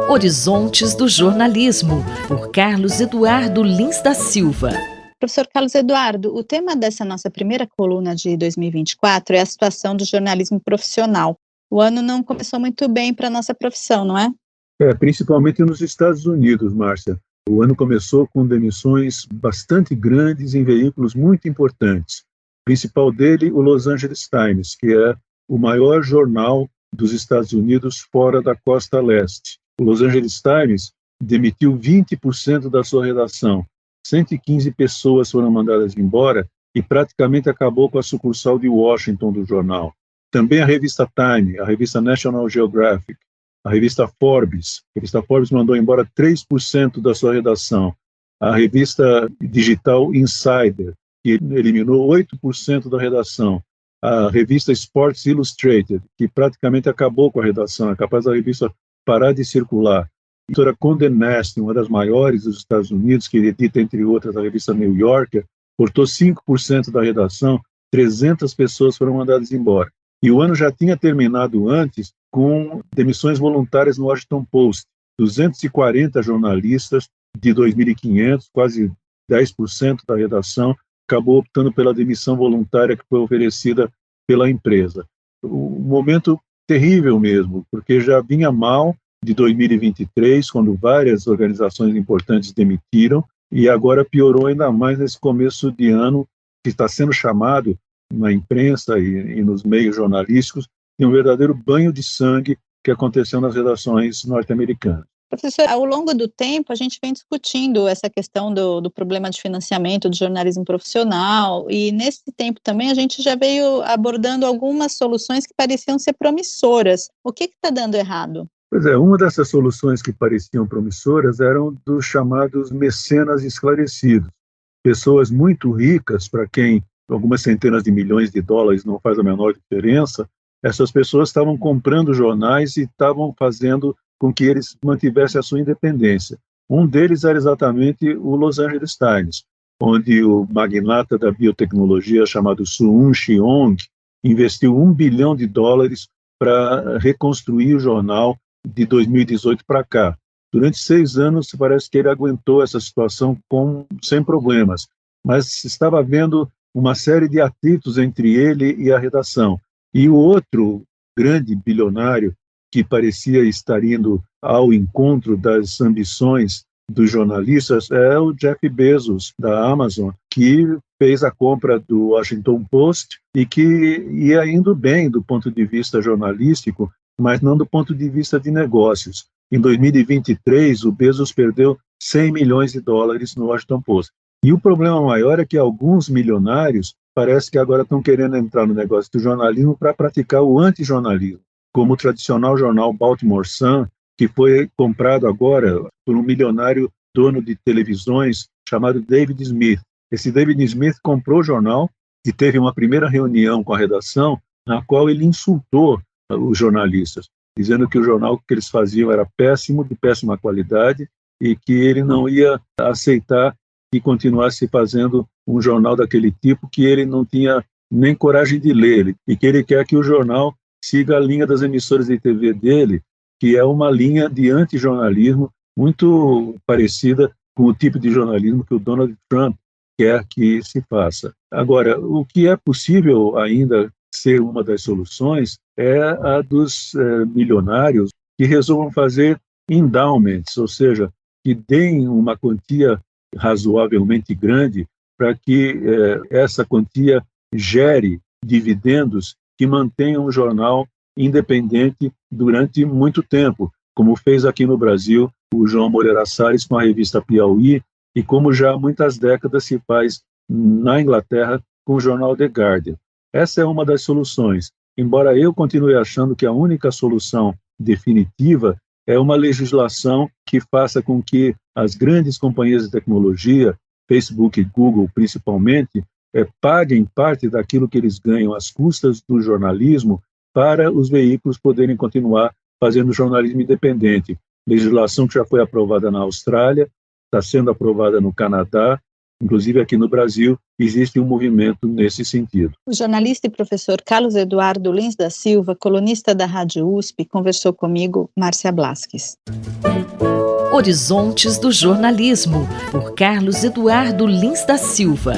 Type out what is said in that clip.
Horizontes do Jornalismo, por Carlos Eduardo Lins da Silva. Professor Carlos Eduardo, o tema dessa nossa primeira coluna de 2024 é a situação do jornalismo profissional. O ano não começou muito bem para a nossa profissão, não é? Principalmente nos Estados Unidos, Márcia. O ano começou com demissões bastante grandes em veículos muito importantes. O principal dele, o Los Angeles Times, que é o maior jornal dos Estados Unidos fora da costa leste. O Los Angeles Times demitiu 20% da sua redação. 115 pessoas foram mandadas embora e praticamente acabou com a sucursal de Washington do jornal. Também a revista Time, a revista National Geographic, a revista Forbes. A revista Forbes mandou embora 3% da sua redação. A revista digital Insider, que eliminou 8% da redação. A revista Sports Illustrated, que praticamente acabou com a redação, é capaz da revista parar de circular. A editora Condé Nast, uma das maiores dos Estados Unidos, que edita, entre outras, a revista New Yorker, cortou 5% da redação, 300 pessoas foram mandadas embora. E o ano já tinha terminado antes com demissões voluntárias no Washington Post. 240 jornalistas de 2.500, quase 10% da redação, acabou optando pela demissão voluntária que foi oferecida pela empresa. Um momento terrível mesmo, porque já vinha mal de 2023, quando várias organizações importantes demitiram, e agora piorou ainda mais nesse começo de ano, que está sendo chamado na imprensa e nos meios jornalísticos de um verdadeiro banho de sangue que aconteceu nas redações norte-americanas. Professor, ao longo do tempo, a gente vem discutindo essa questão do problema de financiamento do jornalismo profissional, e nesse tempo também a gente já veio abordando algumas soluções que pareciam ser promissoras. O que está dando errado? Pois é, uma dessas soluções que pareciam promissoras eram dos chamados mecenas esclarecidos. Pessoas muito ricas, para quem algumas centenas de milhões de dólares não faz a menor diferença, essas pessoas estavam comprando jornais e estavam fazendo com que eles mantivessem a sua independência. Um deles era exatamente o Los Angeles Times, onde o magnata da biotecnologia chamado Soo Cheong investiu $1 bilhão para reconstruir o jornal de 2018 para cá. Durante 6 anos, parece que ele aguentou essa situação sem problemas, mas estava havendo uma série de atritos entre ele e a redação. E o outro grande bilionário que parecia estar indo ao encontro das ambições dos jornalistas é o Jeff Bezos, da Amazon, que fez a compra do Washington Post e que ia indo bem do ponto de vista jornalístico, mas não do ponto de vista de negócios. Em 2023, o Bezos perdeu $100 milhões no Washington Post. E o problema maior é que alguns milionários parece que agora estão querendo entrar no negócio do jornalismo para praticar o antijornalismo, como o tradicional jornal Baltimore Sun, que foi comprado agora por um milionário dono de televisões chamado David Smith. Esse David Smith comprou o jornal e teve uma primeira reunião com a redação, na qual ele insultou os jornalistas, dizendo que o jornal que eles faziam era péssimo, de péssima qualidade, e que ele não ia aceitar que continuasse fazendo um jornal daquele tipo que ele não tinha nem coragem de ler, e que ele quer que o jornal siga a linha das emissoras de TV dele, que é uma linha de antijornalismo muito parecida com o tipo de jornalismo que o Donald Trump quer que se faça. Agora, o que é possível ainda ser uma das soluções é a dos milionários que resolvam fazer endowments, ou seja, que deem uma quantia razoavelmente grande para que essa quantia gere dividendos que mantenham o jornal independente durante muito tempo, como fez aqui no Brasil o João Moreira Salles com a revista Piauí e como já há muitas décadas se faz na Inglaterra com o jornal The Guardian. Essa é uma das soluções, embora eu continue achando que a única solução definitiva é uma legislação que faça com que as grandes companhias de tecnologia, Facebook e Google principalmente, paguem parte daquilo que eles ganham às custas do jornalismo para os veículos poderem continuar fazendo jornalismo independente. Legislação que já foi aprovada na Austrália, está sendo aprovada no Canadá, Inclusive aqui no Brasil existe um movimento nesse sentido. O jornalista e professor Carlos Eduardo Lins da Silva, colunista da Rádio USP, conversou comigo, Márcia Blasques. Horizontes do Jornalismo, por Carlos Eduardo Lins da Silva.